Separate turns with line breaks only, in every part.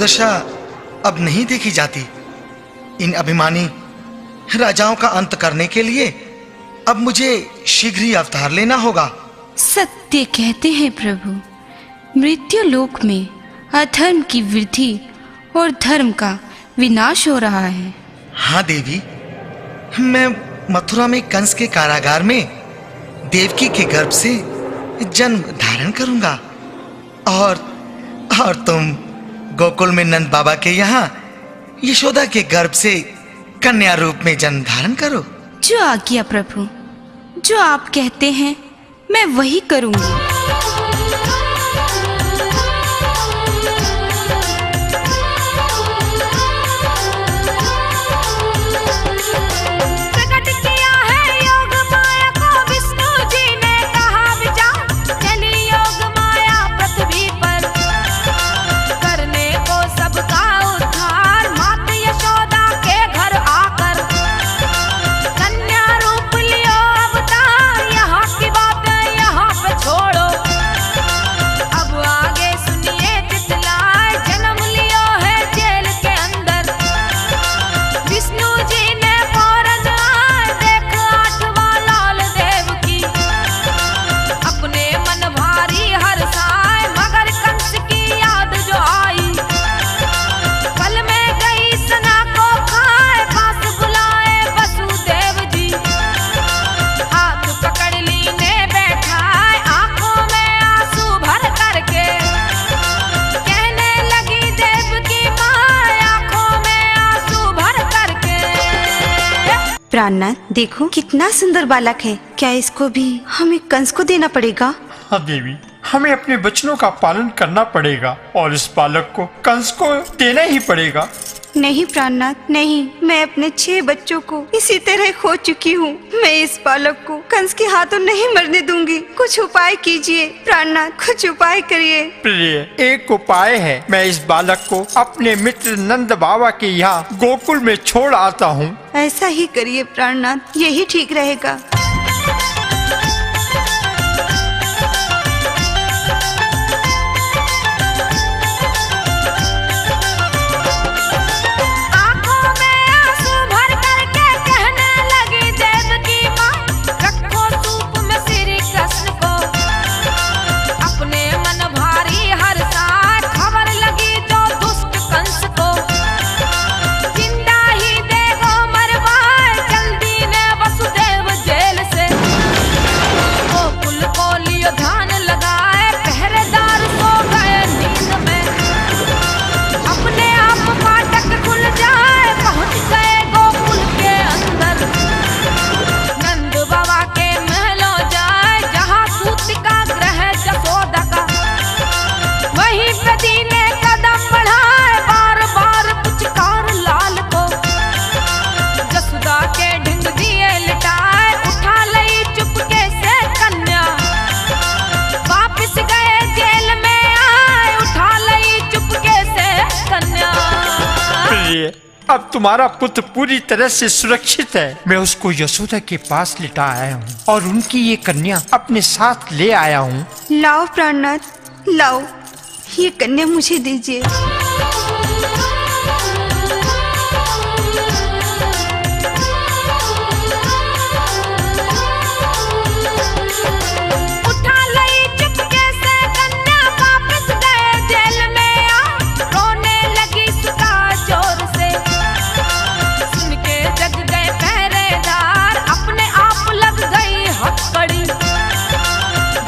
दुर्दशा अब नहीं देखी जाती। इन अभिमानी राजाओं का अंत करने के लिए अब मुझे शीघ्र ही अवतार लेना होगा।
सत्य कहते हैं प्रभु, मृत्यु लोक में अधर्म की वृद्धि और धर्म का विनाश हो रहा है।
हाँ देवी, मैं मथुरा में कंस के कारागार में देवकी के गर्भ से जन्म धारण करूंगा और तुम गोकुल में नंद बाबा के यहाँ यशोदा के गर्भ से कन्या रूप में जन्म धारण करो।
जो आज्ञा प्रभु, जो आप कहते हैं मैं वही करूंगी। प्राणनाथ, देखो कितना सुंदर बालक है। क्या इसको भी हमें कंस को देना पड़ेगा?
हाँ देवी, हमें अपने वचनों का पालन करना पड़ेगा और इस बालक को कंस को देना ही पड़ेगा।
नहीं प्राणनाथ नहीं, मैं अपने 6 बच्चों को इसी तरह खो चुकी हूँ। मैं इस बालक को कंस के हाथों नहीं मरने दूंगी। कुछ उपाय कीजिए प्राणनाथ, कुछ उपाय करिए।
प्रिय, एक उपाय है। मैं इस बालक को अपने मित्र नंद बाबा के यहाँ गोकुल में छोड़ आता हूँ।
ऐसा ही करिए प्राणनाथ, यही ठीक रहेगा।
अब तुम्हारा पुत्र पूरी तरह से सुरक्षित है। मैं उसको यशोदा के पास लिटा आया हूँ और उनकी ये कन्या अपने साथ ले आया हूँ।
लाओ प्राणनाथ, लाओ, ये कन्या मुझे दीजिए।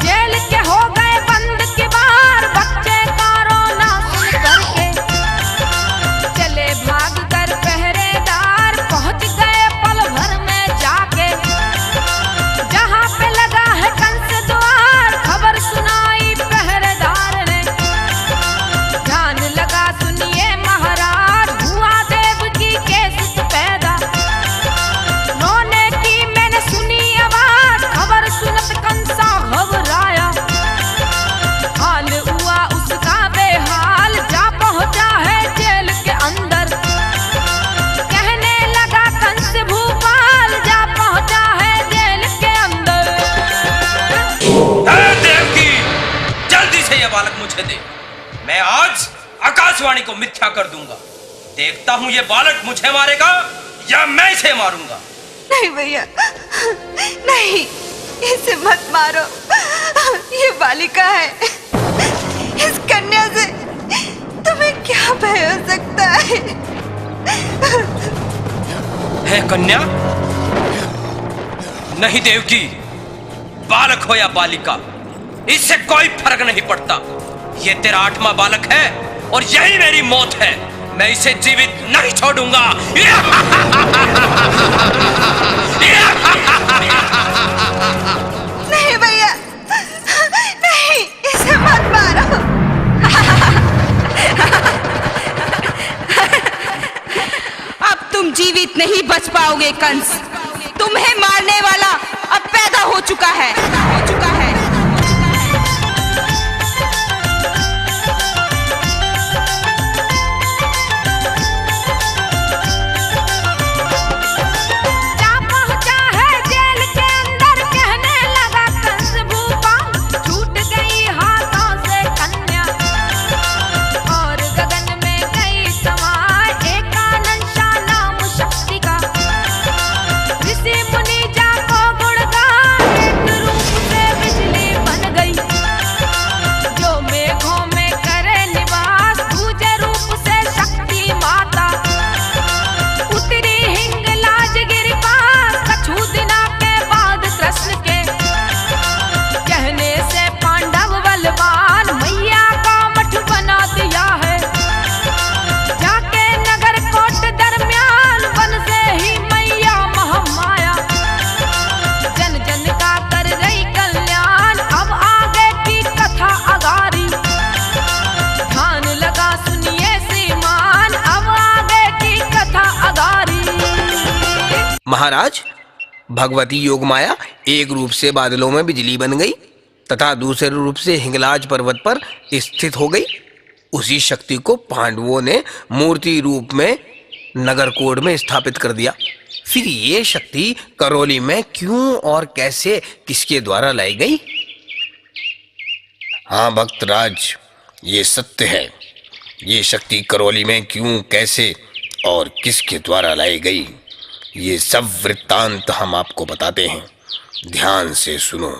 जेल के हो गए बंद के बाहर, बच्चे का रोना सुन करके आकाशवाणी को मिथ्या कर दूंगा। देखता हूं ये बालक मुझे मारेगा या मैं इसे मारूंगा।
नहीं भैया, नहीं, इसे मत मारो। ये बालिका है। इस कन्या से तुम्हें क्या भय हो सकता
है कन्या? नहीं देवकी, बालक हो या बालिका, इससे कोई फर्क नहीं पड़ता। ये तेरा 8वां बालक है और यही मेरी मौत है। मैं इसे जीवित नहीं छोड़ूंगा।
नहीं भैया, नहीं, इसे मत मारो। अब तुम जीवित नहीं बच पाओगे कंस। तुम्हें मारने वाला अब पैदा हो चुका है।
महाराज, भगवती योगमाया एक रूप से बादलों में बिजली बन गई तथा दूसरे रूप से हिंगलाज पर्वत पर स्थित हो गई। उसी शक्ति को पांडवों ने मूर्ति रूप में नगरकोट में स्थापित कर दिया। फिर ये शक्ति करौली में क्यों और कैसे किसके द्वारा लाई गई? हाँ भक्तराज, ये सत्य है। ये शक्ति करौली में क्यों, कैसे और किसके द्वारा लाई गई, ये सब वृत्तांत हम आपको बताते हैं। ध्यान से सुनो।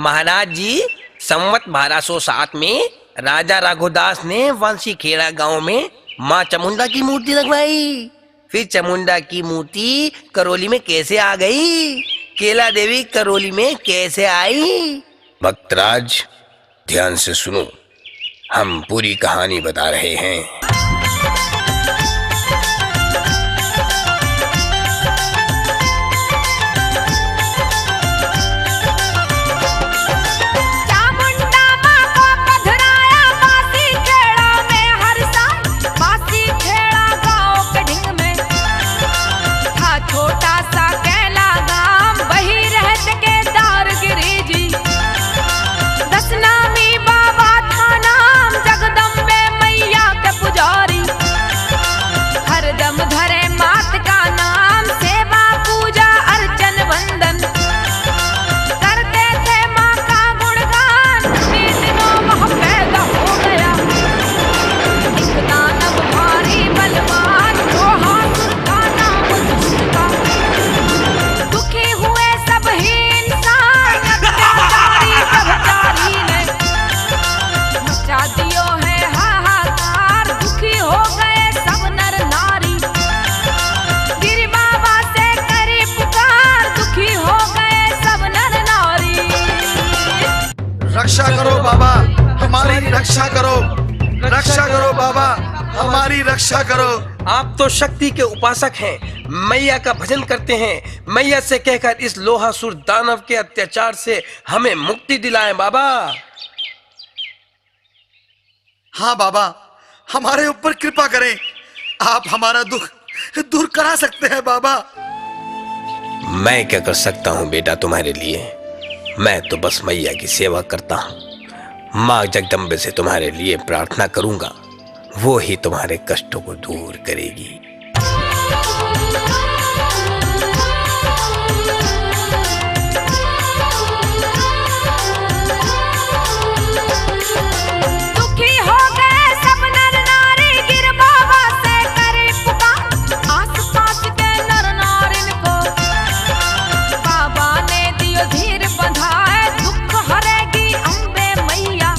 महाराज जी, संवत 1207 में राजा रघुदास ने वंशी खेड़ा गांव में माँ चामुंडा की मूर्ति लगवाई। फिर चामुंडा की मूर्ति करौली में कैसे आ गई? केला देवी करौली में कैसे आई? भक्तराज, ध्यान से सुनो, हम पूरी कहानी बता रहे हैं।
दसनामी बाबा था नाम, जगदम्बे मैया के पुजारी।
करो बाबा, हमारी रक्षा करो, रक्षा करो बाबा, हमारी रक्षा करो।
आप तो शक्ति के उपासक हैं, मैया का भजन करते हैं। मैया से कहकर इस लोहासुर दानव के अत्याचार से हमें मुक्ति दिलाएं बाबा।
हाँ बाबा, हमारे ऊपर कृपा करें, आप हमारा दुख दूर करा सकते हैं बाबा।
मैं क्या कर सकता हूँ बेटा तुम्हारे लिए? मैं तो बस मैया की सेवा करता हूँ। माँ जगदम्बे से तुम्हारे लिए प्रार्थना करूंगा, वो ही तुम्हारे कष्टों को दूर करेगी।
दुखी हो गए सब नर नारी, गिर बाबा से करे पुकार। आस-पास के नर नारिन को बाबा ने दियो धीर बंधाए, दुख हरेगी अम्बे मैया।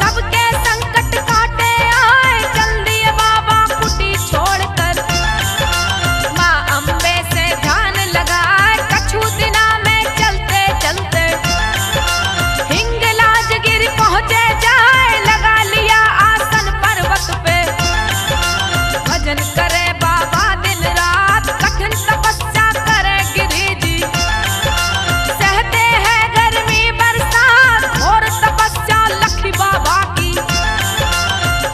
सबके संकट काटे आए, जल्दी बाबा कुटी छोड़कर। माँ अम्बे से ध्यान लगाए, कछु दिना में चलते चलते हिंगलाज गिर पहुँचे जाए। लगा लिया आसन पर्वत पे, भजन करे बाबा दिन रात। कठिन तपस्या करे गिरी जी, सहते हैं गर्मी बरसात। घोर तपस्या लखी बाबा की,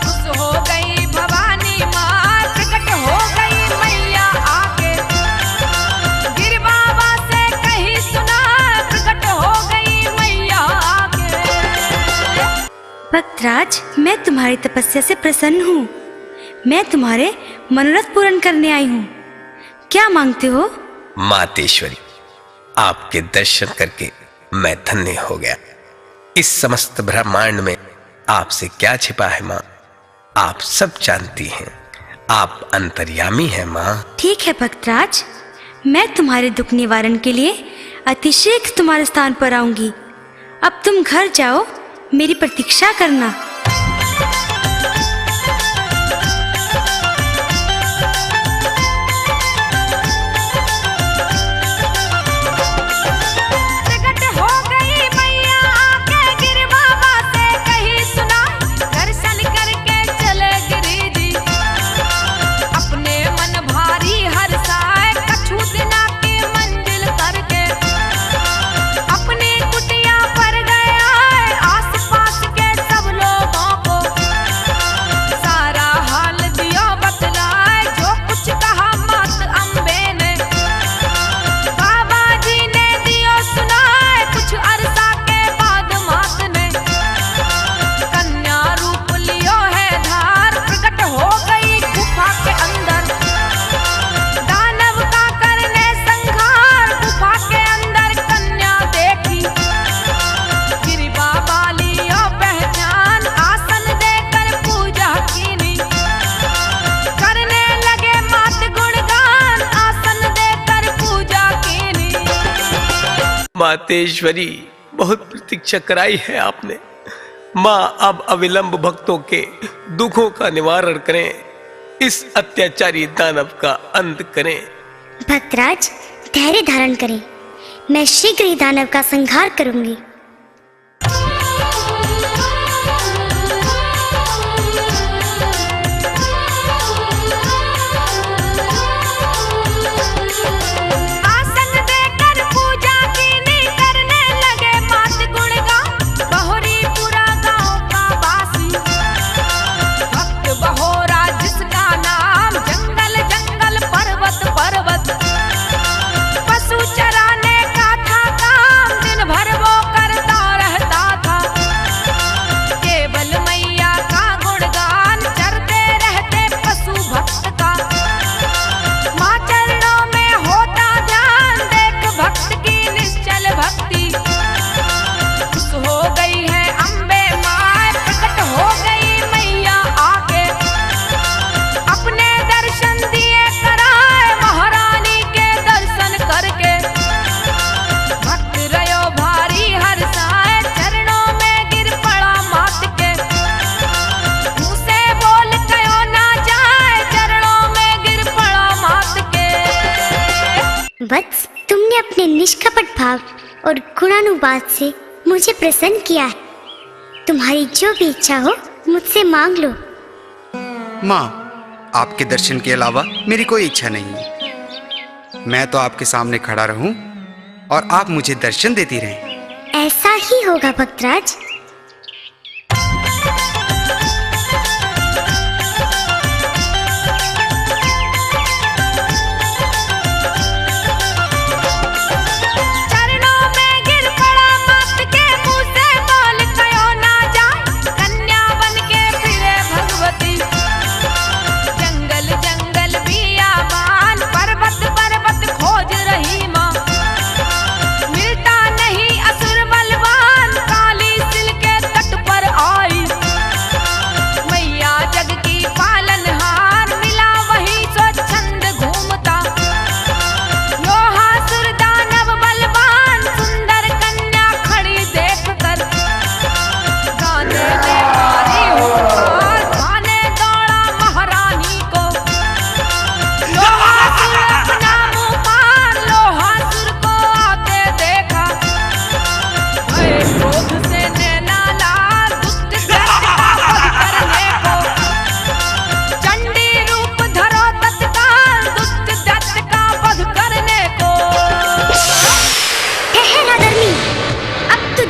खुश हो गई भवानी माँ, प्रकट हो गई मैया आके। गिर बाबा से कहीं सुना, प्रकट हो गई मैया आके।
भक्तराज, मैं तुम्हारी तपस्या से प्रसन्न हूँ। मैं तुम्हारे मनोरथ पूर्ण करने आई हूँ। क्या मांगते हो?
मातेश्वरी, आपके दर्शन करके मैं धन्य हो गया। इस समस्त ब्रह्मांड में आपसे क्या छिपा है माँ? आप सब जानती हैं। आप अंतर्यामी हैं माँ।
ठीक है भक्तराज, मैं तुम्हारे दुख निवारण के लिए अतिशीघ्र तुम्हारे स्थान पर आऊंगी। अब तुम घर जाओ, मेरी प्रतीक्षा करना।
प्रकट हो गई मैया आके, गिर बाबा से कहीं सुना। दर्शन करके चले गिरी जी, अपने मन भारी हर्षाए। कछु दिना की मंजिल करके अपनी कुटिया पर गया। आस-पास के सब लोगों को सारा हाल दियो बतलाए। जो कुछ कहा मात अम्बे ने, बाबा जी ने दियो सुनाए। कुछ अरसा के बाद मात ने कन्या रूप लियो है धार। प्रकट हो गई गुफा के अंदर, दानव का करने संहार। गुफा के अंदर कन्या देखी, गिरी बाबा लियो पहचान। आसन देकर पूजा कीनी, करने लगे मात गुणगान। आसन देकर पूजा कीनी।
मातेश्वरी, बहुत प्रतीक्षा कराई है आपने। माँ अब अविलंब भक्तों के दुखों का निवारण करें, इस अत्याचारी दानव का अंत करें।
भक्तराज, धैर्य धारण करें, मैं शीघ्र ही दानव का संहार करूंगी।
आसन देकर पूजा कीनी, करने लगे मात गुणगान। बहोरी पूरा गांव का वासी, भक्त बहोरा जिसका नाम। जंगल जंगल पर्वत पर्वत, पशु चराने का था काम। दिन भर वो करता रहता था, केवल मैया का गुणगान। चरते रहते पशु भक्त का, माँ चरणों में होता ध्यान। देख भक्त की निश्चल भक्ति, खुश हो गई है अम्बे माँ। प्रकट हो गई मैया आके, अपने दर्शन दिए कराए। महारानी के दर्शन करके भक्त रयो भारी हर्षाए। चरणों में गिर पड़ा मात के, मुँह से बोल कयो ना जाए। चरणों में गिर पड़ा मात के।
वत्स, तुमने अपने निष्कपट भाव और गुणानुवाद से मुझे प्रसन्न किया है। तुम्हारी जो भी इच्छा हो मुझसे मांग लो।
माँ, आपके दर्शन के अलावा मेरी कोई इच्छा नहीं है। मैं तो आपके सामने खड़ा रहूं और आप मुझे दर्शन देती रहें।
ऐसा ही होगा भक्तराज।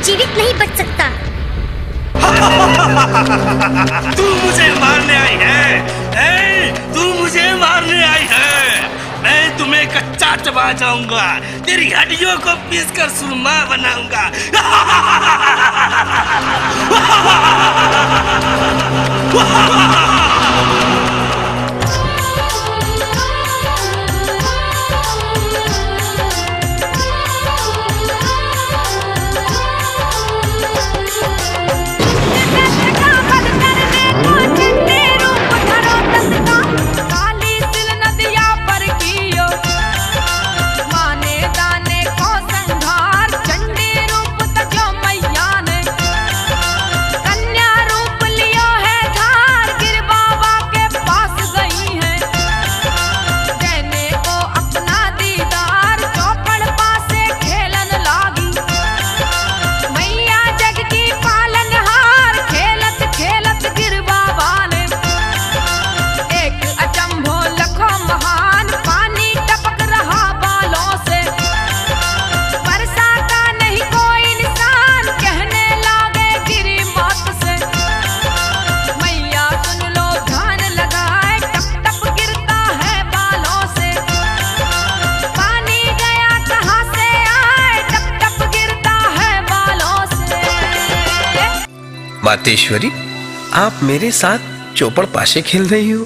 जीवित नहीं बच सकता।
तू मुझे मारने आई है? तू मुझे मारने आई है? मैं तुम्हें कच्चा चबा जाऊंगा, तेरी हड्डियों को पीसकर सुरमा बनाऊंगा।
मातेश्वरी, आप मेरे साथ चौपड़ पासे खेल रही हो,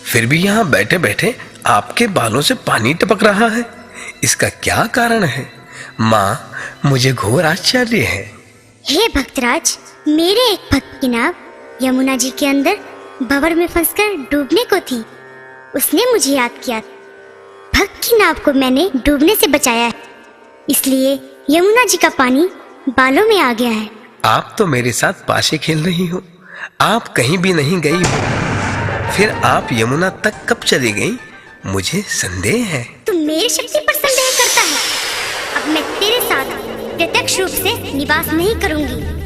फिर भी यहाँ बैठे बैठे आपके बालों से पानी टपक रहा है। इसका क्या कारण है? माँ, मुझे घोर आश्चर्य है।
हे भक्तराज, मेरे एक भक्त की नाव यमुना जी के अंदर भंवर में फंसकर डूबने को थी। उसने मुझे याद किया। भक्त की नाव को मैंने डूबने से बचाया है, इसलिए यमुना जी का पानी बालों में आ गया है।
आप तो मेरे साथ पासे खेल रही हो, आप कहीं भी नहीं गई हो, फिर आप यमुना तक कब चली गई? मुझे संदेह है।
तू मेरी शक्ति पर संदेह करता है? अब मैं तेरे साथ प्रत्यक्ष रूप से निवास नहीं करूंगी।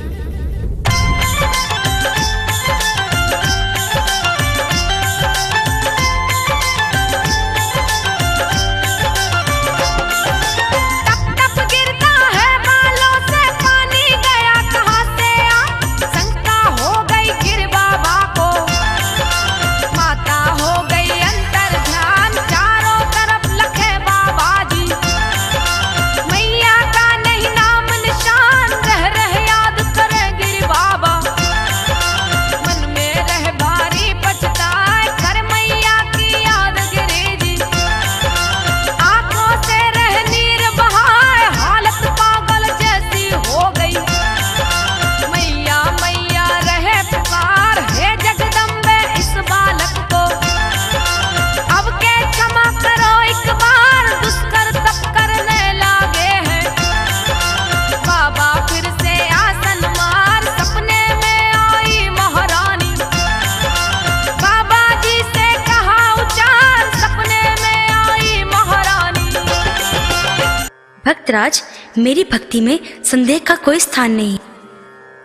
भक्तराज, मेरी भक्ति में संदेह का कोई स्थान नहीं।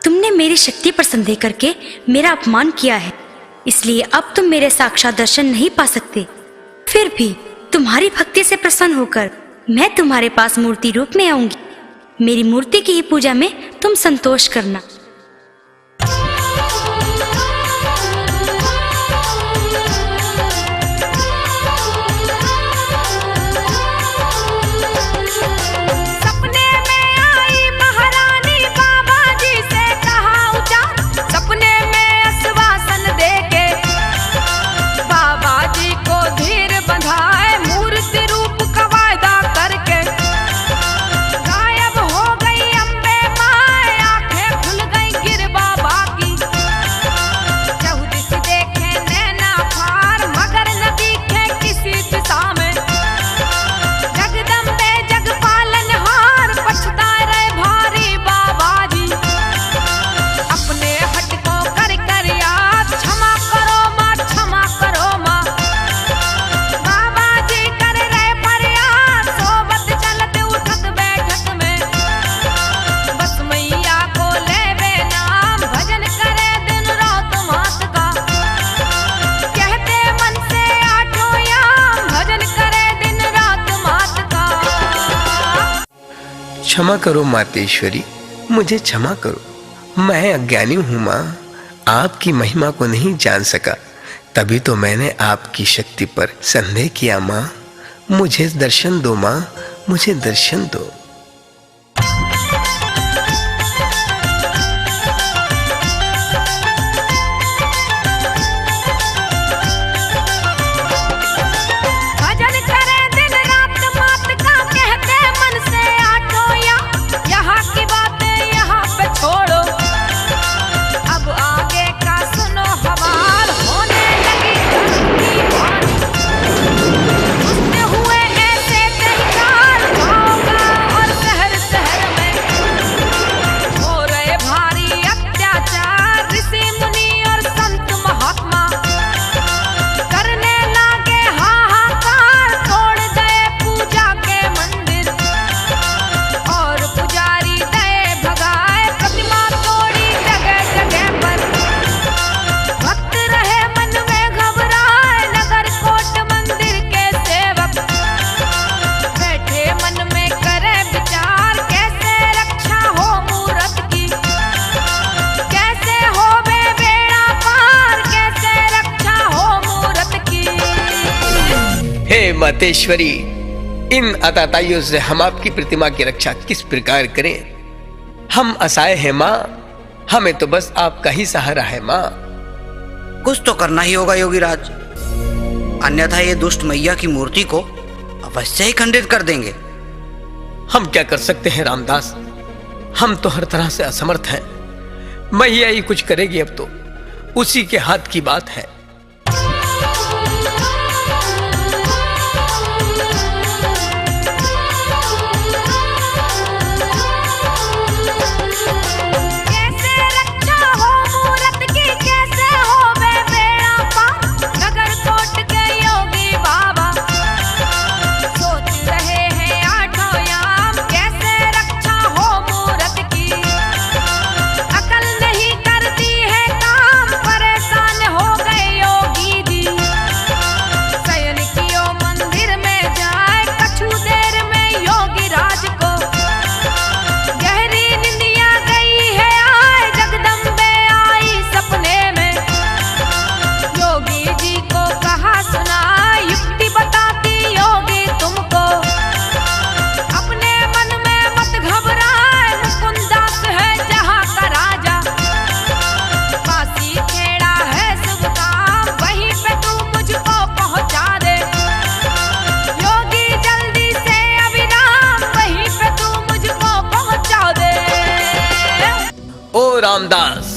तुमने मेरी शक्ति पर संदेह करके मेरा अपमान किया है, इसलिए अब तुम मेरे साक्षात दर्शन नहीं पा सकते। फिर भी तुम्हारी भक्ति से प्रसन्न होकर मैं तुम्हारे पास मूर्ति रूप में आऊंगी। मेरी मूर्ति की ही पूजा में तुम संतोष करना।
क्षमा करो मातेश्वरी, मुझे क्षमा करो। मैं अज्ञानी हूँ माँ, आपकी महिमा को नहीं जान सका, तभी तो मैंने आपकी शक्ति पर संदेह किया। माँ मुझे दर्शन दो, माँ मुझे दर्शन दो। मातेश्वरी, इन अताताइयों से हम आपकी प्रतिमा की रक्षा किस प्रकार करें? हम असहाय हैं माँ, हमें तो बस आपका ही सहारा है माँ।
कुछ तो करना ही होगा योगीराज, अन्यथा ये दुष्ट मैया की मूर्ति को अवश्य ही खंडित कर देंगे।
हम क्या कर सकते हैं रामदास, हम तो हर तरह से असमर्थ हैं। मैया ही कुछ करेगी, अब तो उसी के हाथ की बात है। रामदास।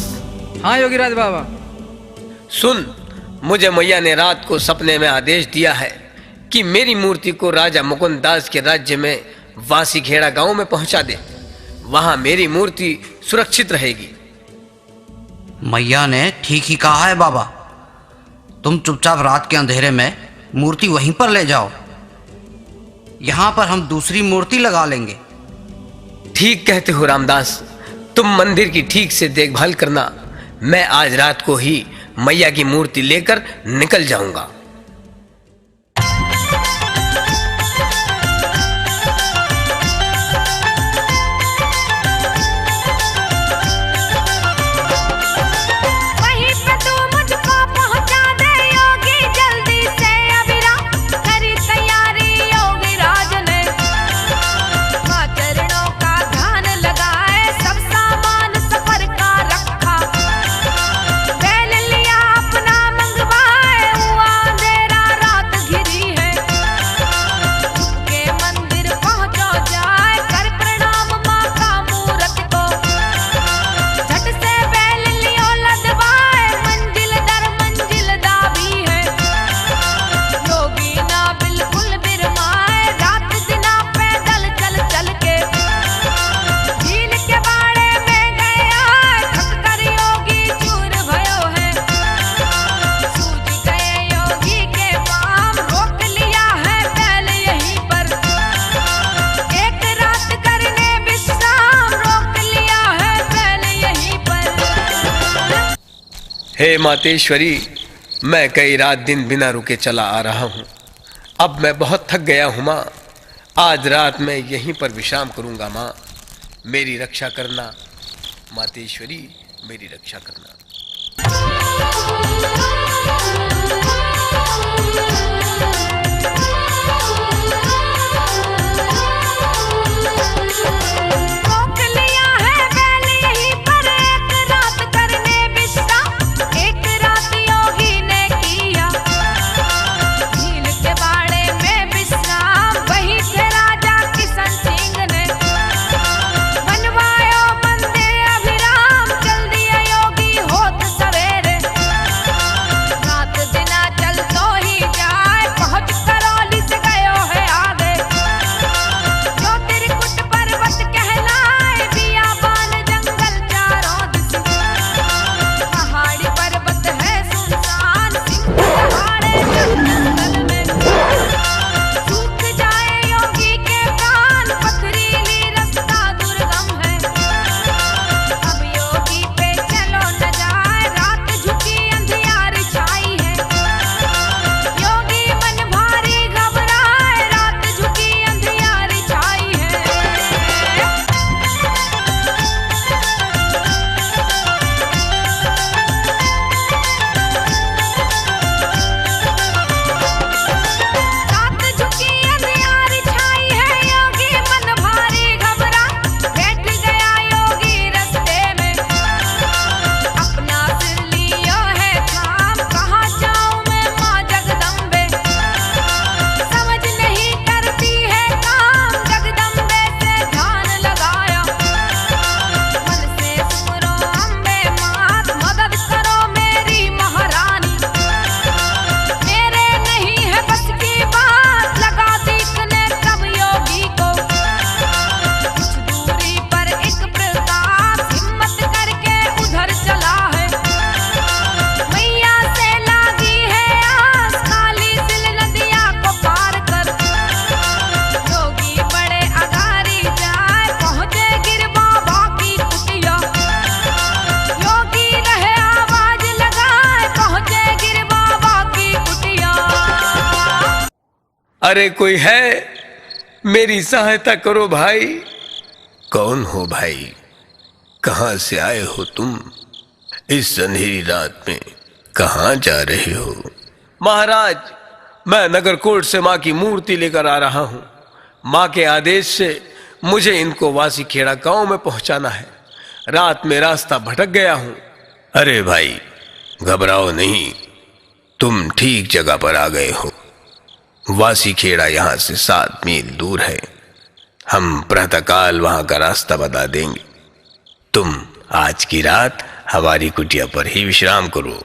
हाँ योगीराज बाबा।
सुन, मुझे मैया ने रात को सपने में आदेश दिया है कि मेरी मूर्ति को राजा मुकुंद दास के राज्य में वासीखेड़ा गांव में पहुंचा दे। वहां मेरी मूर्ति सुरक्षित रहेगी।
मैया ने ठीक ही कहा है बाबा, तुम चुपचाप रात के अंधेरे में मूर्ति वहीं पर ले जाओ। यहां पर हम दूसरी मूर्ति लगा लेंगे।
ठीक कहते हो रामदास, तुम मंदिर की ठीक से देखभाल करना। मैं आज रात को ही मैया की मूर्ति लेकर निकल जाऊंगा। हे मातेश्वरी, मैं कई रात दिन बिना रुके चला आ रहा हूँ। अब मैं बहुत थक गया हूँ माँ। आज रात मैं यहीं पर विश्राम करूँगा माँ। मेरी रक्षा करना मातेश्वरी, मेरी रक्षा करना। अरे कोई है, मेरी सहायता करो भाई।
कौन हो भाई? कहां से आए हो तुम? इस अंधेरी रात में कहां जा रहे हो?
महाराज, मैं नगर कोट से माँ की मूर्ति लेकर आ रहा हूँ। माँ के आदेश से मुझे इनको वासी खेड़ा गांव में पहुंचाना है। रात में रास्ता भटक गया हूँ।
अरे भाई, घबराओ नहीं, तुम ठीक जगह पर आ गए हो। वासी खेड़ा यहाँ से 7 मील दूर है। हम प्रातःकाल वहां का रास्ता बता देंगे। तुम आज की रात हमारी कुटिया पर ही विश्राम करो।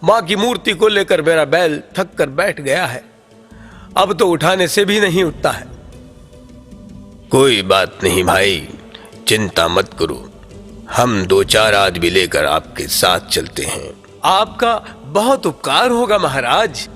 माँ की मूर्ति को लेकर मेरा बैल थक कर बैठ गया है, अब तो उठाने से भी नहीं उठता है। कोई बात नहीं भाई, चिंता मत करो, हम 2-4 आदमी लेकर आपके साथ चलते हैं। आपका बहुत उपकार होगा महाराज।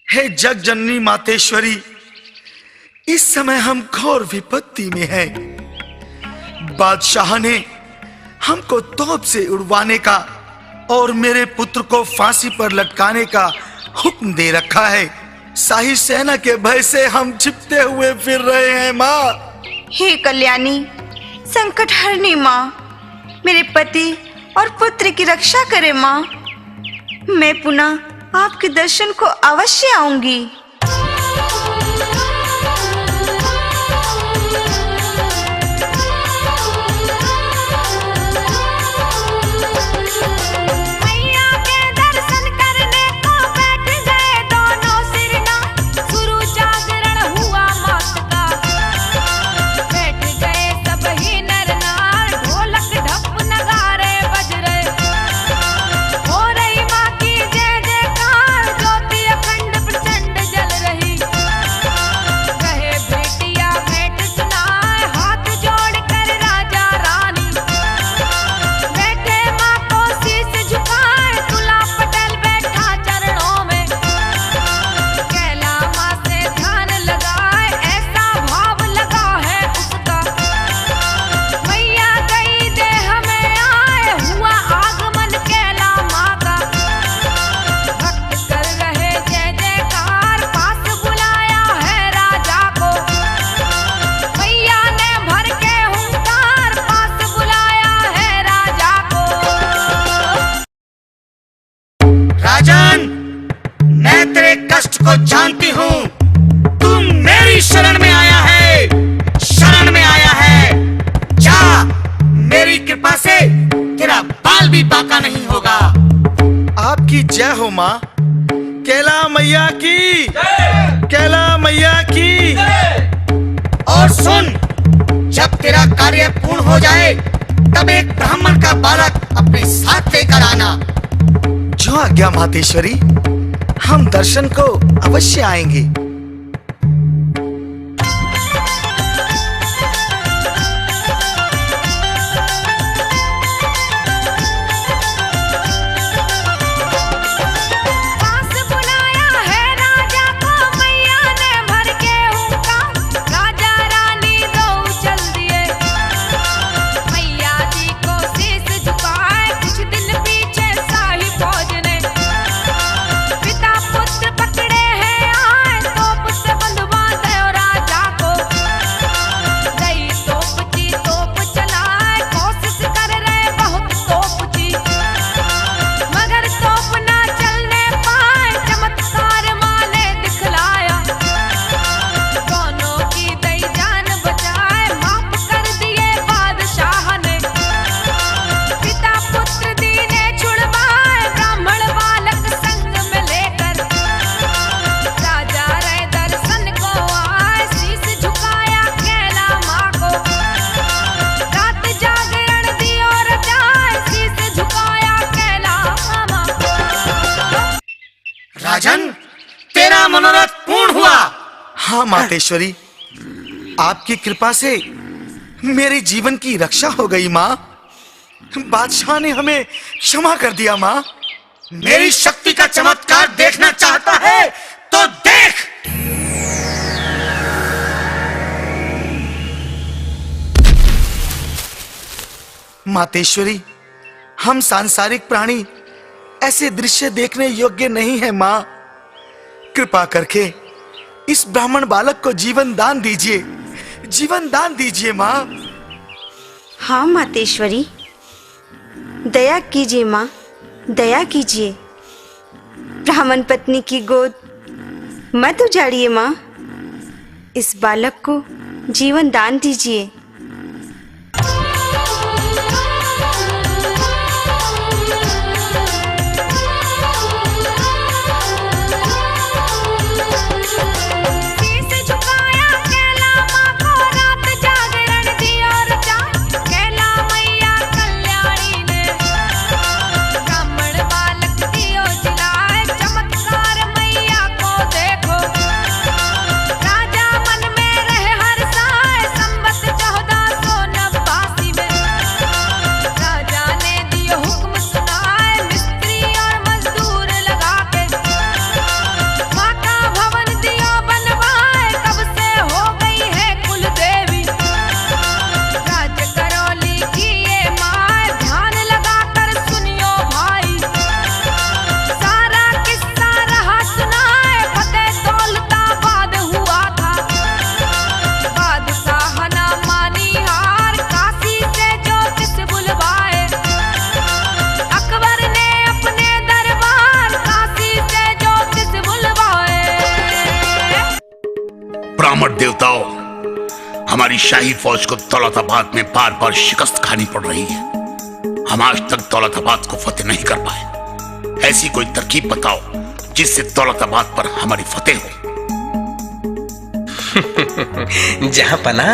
हे जग जननी मातेश्वरी, इस समय हम घोर विपत्ति में हैं। बादशाह ने हमको तोप से उड़वाने का और मेरे पुत्र को फांसी पर लटकाने का हुक्म दे रखा है। शाही सेना के भय से हम छिपते हुए फिर रहे हैं। माँ,
हे कल्याणी, संकट हरनी माँ, मेरे पति और पुत्र की रक्षा करे माँ। मैं पुनः आपके दर्शन को अवश्य आऊंगी। हो रही माँ की जय जयकार, ज्योति अखंड प्रचंड जल
को जानती हूँ। तू मेरी शरण में आया है, शरण में आया है। जा, मेरी कृपा से तेरा बाल भी बांका नहीं होगा। आपकी जय हो माँ। कैला मैया की, कैला मैया की। और सुन, जब तेरा कार्य पूर्ण हो जाए तब एक ब्राह्मण का बालक अपने साथ लेकर आना। जो आज्ञा मातेश्वरी, हम दर्शन को अवश्य आएंगे। राजन, तेरा मनोरथ पूर्ण हुआ। हाँ मातेश्वरी, आपकी कृपा से मेरे जीवन की रक्षा हो गई माँ। बादशाह ने हमें क्षमा कर दिया माँ। मेरी शक्ति का चमत्कार देखना चाहता है तो देख। मातेश्वरी, हम सांसारिक प्राणी ऐसे दृश्य देखने योग्य नहीं है माँ। कृपा करके इस ब्राह्मण बालक को जीवन दान दीजिए, जीवन दान दीजिए माँ।
हाँ मातेश्वरी, दया कीजिए माँ, दया कीजिए। ब्राह्मण पत्नी की गोद मत उजाड़िए माँ। इस बालक को जीवन दान दीजिए।
ब्राह्मण देवताओं, हमारी शाही फौज को दौलताबाद में बार बार शिकस्त खानी पड़ रही है। हम आज तक दौलताबाद को फतेह नहीं कर पाए। ऐसी कोई तरकीब बताओ जिससे दौलताबाद पर हमारी फतेह हो।
जहां पना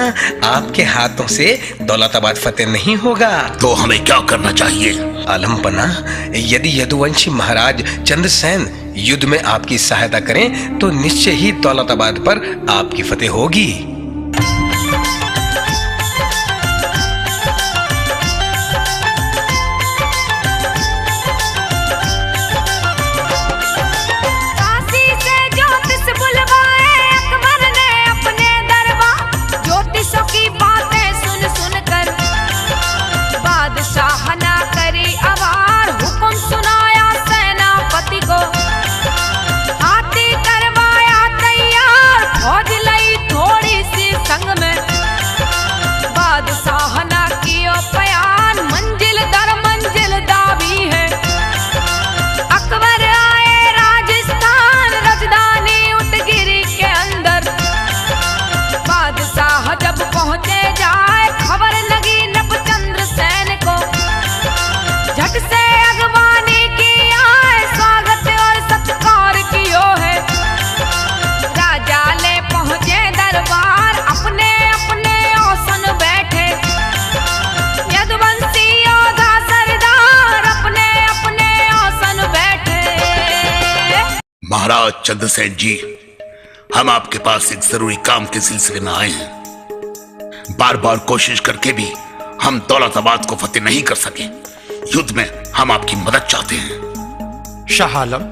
आपके हाथों से दौलताबाद फतेह नहीं होगा
तो हमें क्या करना चाहिए?
आलम पना, यदि यदुवंशी महाराज चंद्रसेन युद्ध में आपकी सहायता करें तो निश्चय ही दौलताबाद पर आपकी फतेह होगी।
थोड़ी
चंद्रसेन जी, हम आपके पास एक जरूरी काम के सिलसिले में आए हैं। बार बार कोशिश करके भी हम दौलताबाद को फतेह नहीं कर सके। युद्ध में हम आपकी मदद चाहते हैं।
शाह आलम,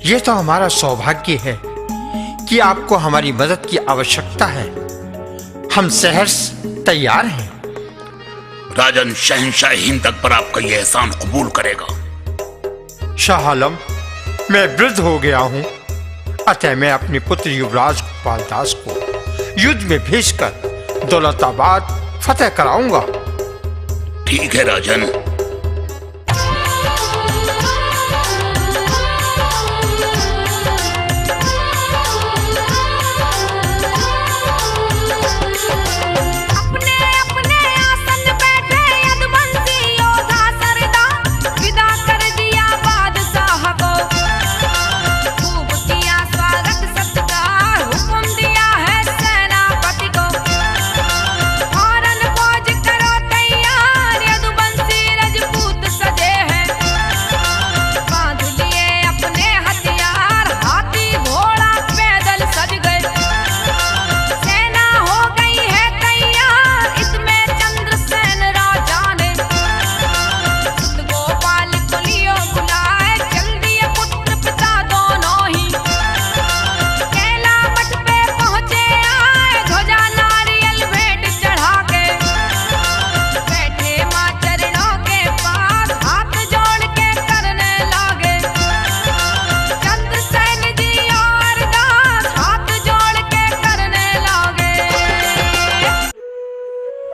ये तो हमारा सौभाग्य है कि आपको हमारी मदद की आवश्यकता है। हम सहर्ष तैयार हैं।
राजन शहंशाह हिंद अकबर आपका यह एहसान कबूल करेगा।
शाह आलम, मैं वृद्ध हो गया हूँ, अतः मैं अपने पुत्र युवराज गोपाल दास को युद्ध में भेजकर दौलताबाद फतेह कराऊंगा।
ठीक है राजन।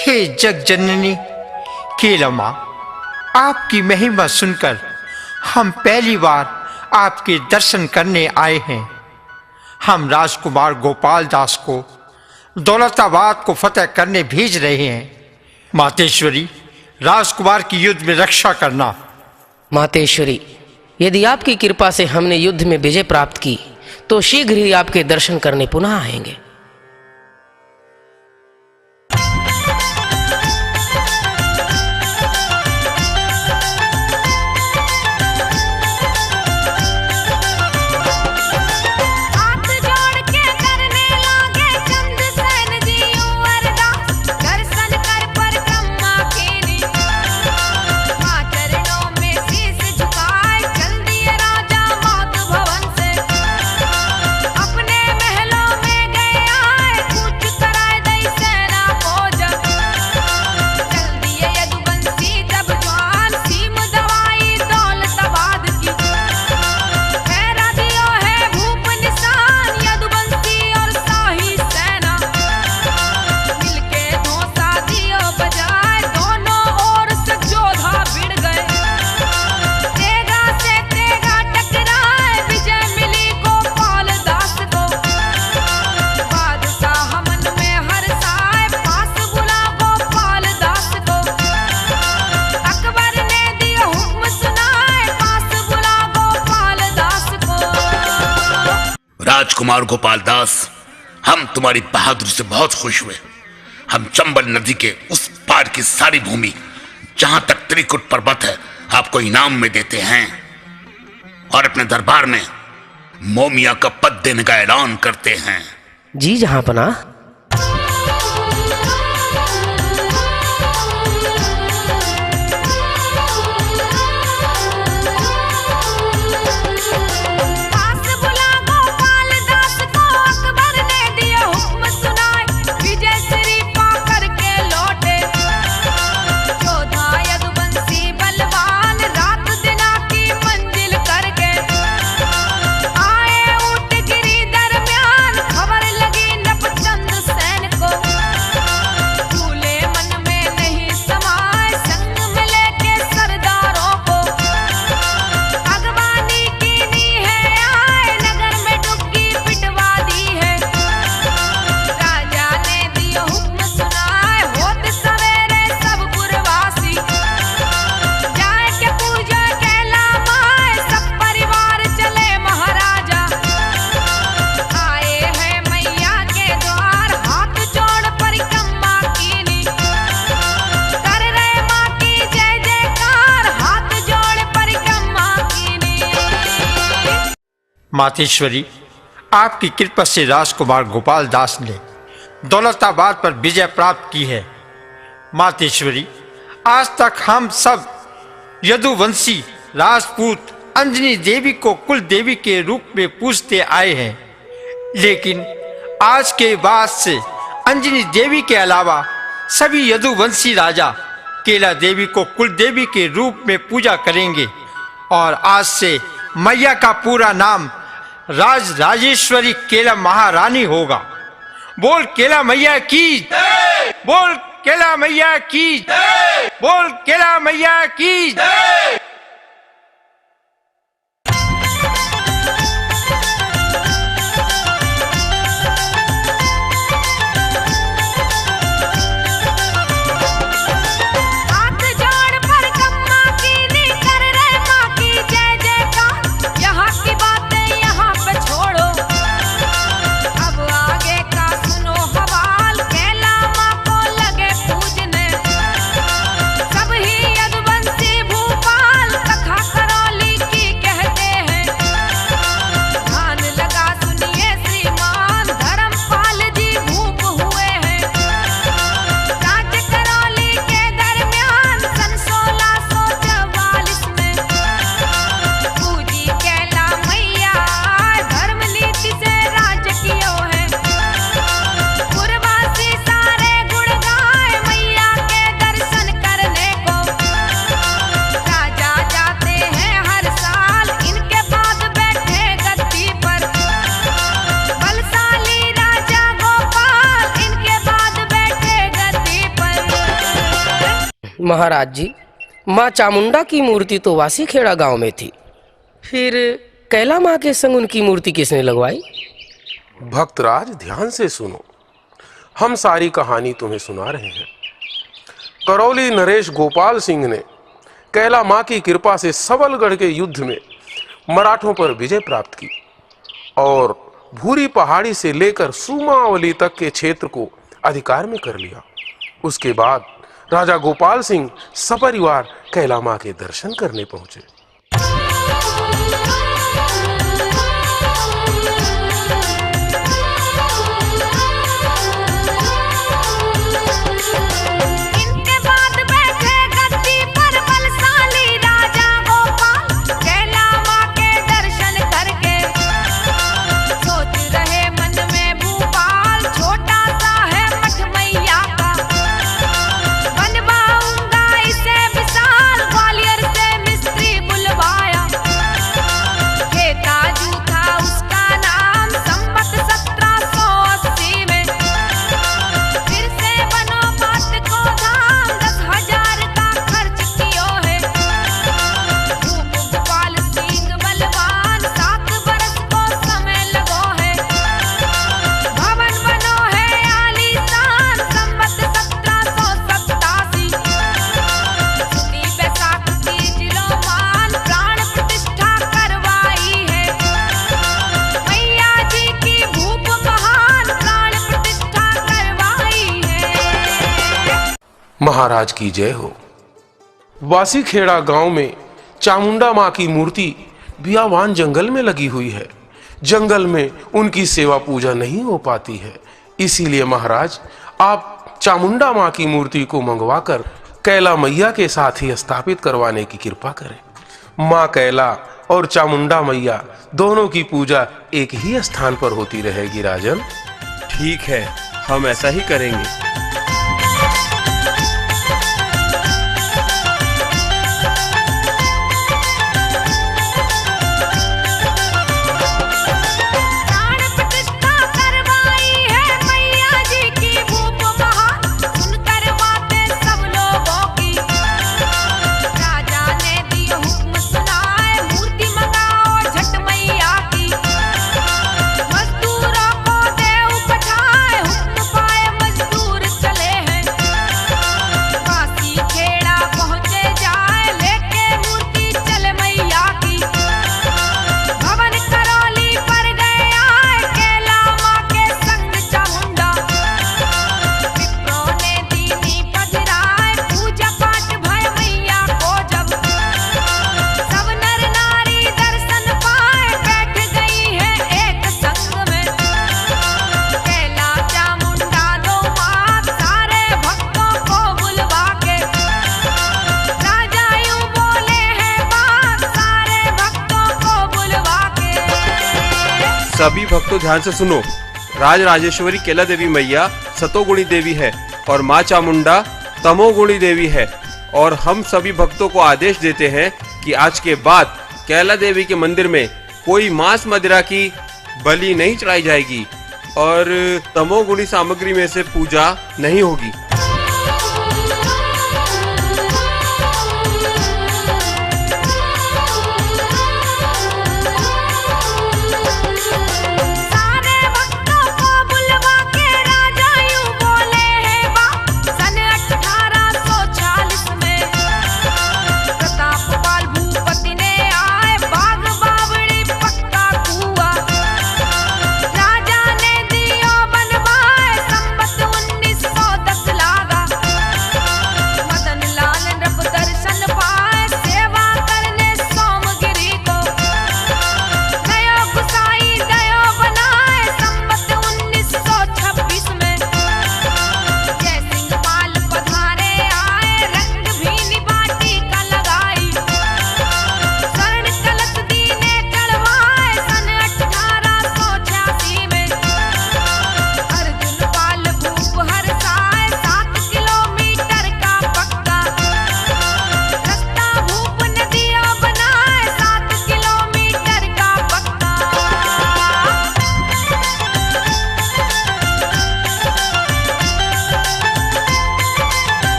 हे जग जननी केलमा, आपकी महिमा सुनकर हम पहली बार आपके दर्शन करने आए हैं। हम राजकुमार गोपाल दास को दौलताबाद को फतेह करने भेज रहे हैं। मातेश्वरी, राजकुमार की युद्ध में रक्षा करना।
मातेश्वरी, यदि आपकी कृपा से हमने युद्ध में विजय प्राप्त की तो शीघ्र ही आपके दर्शन करने पुनः आएंगे।
राजकुमार गोपाल दास, हम तुम्हारी बहादुरी से बहुत खुश हुए। हम चंबल नदी के उस पार की सारी भूमि जहां तक त्रिकुट पर्वत है आपको इनाम में देते हैं और अपने दरबार में मोमिया का पद देने का ऐलान करते हैं।
जी जहांपना।
चंद्र
मातेश्वरी, आपकी कृपा से राजकुमार गोपाल दास ने दौलताबाद पर विजय प्राप्त की है। मातेश्वरी, आज तक हम सब यदुवंशी राजपूत अंजनी देवी को कुल देवी के रूप में पूजते आए हैं, लेकिन आज के बाद से अंजनी देवी के अलावा सभी यदुवंशी राजा केला देवी को कुल देवी के रूप में पूजा करेंगे और आज से मैया का पूरा नाम राज राजेश्वरी केला महारानी होगा। बोल केला मैया की, बोल केला मैया की, बोल केला मैया की।
महाराज जी, माँ चामुंडा की मूर्ति तो वासीखेड़ा गांव में थी, फिर कैला माँ के संग उनकी मूर्ति किसने लगवाई?
भक्तराज, ध्यान से सुनो, हम सारी कहानी तुम्हें सुना रहे हैं। करौली नरेश गोपाल सिंह ने कैला माँ की कृपा से सबलगढ़ के युद्ध में मराठों पर विजय प्राप्त की और भूरी पहाड़ी से लेकर सुमावली तक के क्षेत्र को अधिकार में कर लिया। उसके बाद राजा गोपाल सिंह सपरिवार कैला माँ के दर्शन करने पहुंचे। महाराज की जय हो। वासीखेड़ा गांव में चामुंडा माँ की मूर्ति बियावान जंगल में लगी हुई है। जंगल में उनकी सेवा पूजा नहीं हो पाती है, इसीलिए महाराज आप चामुंडा माँ की मूर्ति को मंगवाकर कैला मैया के साथ ही स्थापित करवाने की कृपा करें। माँ कैला और चामुंडा मैया दोनों की पूजा एक ही स्थान पर होती रहेगी। राजन,
ठीक है, हम ऐसा ही करेंगे।
मजदूरों को दे उपठाए, हुक्म पाए मजदूर
भक्तों ध्यान से सुनो। राज राजेश्वरी केला देवी मैया सतोगुणी देवी है और माँ चामुंडा तमोगुणी देवी है। और हम सभी भक्तों को आदेश देते हैं कि आज के बाद कैला देवी के मंदिर में कोई मांस मदिरा की बलि नहीं चढ़ाई जाएगी और तमोगुणी सामग्री में से पूजा नहीं होगी।